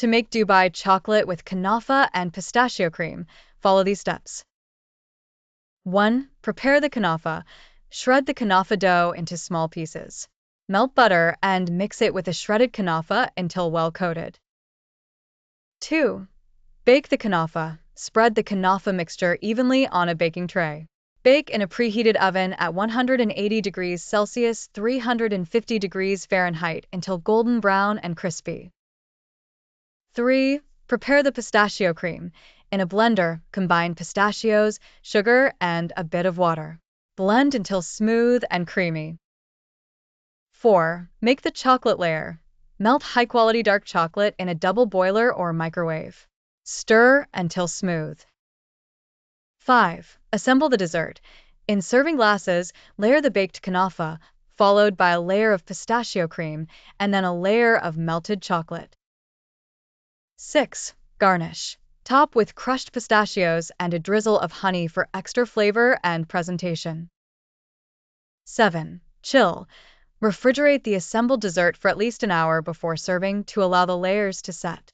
To make Dubai chocolate with Kunafa and pistachio cream, follow these steps. 1. Prepare the Kunafa. Shred the Kunafa dough into small pieces. Melt butter and mix it with the shredded Kunafa until well coated. 2. Bake the Kunafa. Spread the Kunafa mixture evenly on a baking tray. Bake in a preheated oven at 180 degrees Celsius, 350 degrees Fahrenheit until golden brown and crispy. 3. Prepare the pistachio cream. In a blender, combine pistachios, sugar, and a bit of water. Blend until smooth and creamy. 4. Make the chocolate layer. Melt high-quality dark chocolate in a double boiler or microwave. Stir until smooth. 5. Assemble the dessert. In serving glasses, layer the baked kunafa, followed by a layer of pistachio cream, and then a layer of melted chocolate. 6. Garnish. Top with crushed pistachios and a drizzle of honey for extra flavor and presentation. 7. Chill. Refrigerate the assembled dessert for at least an hour before serving to allow the layers to set.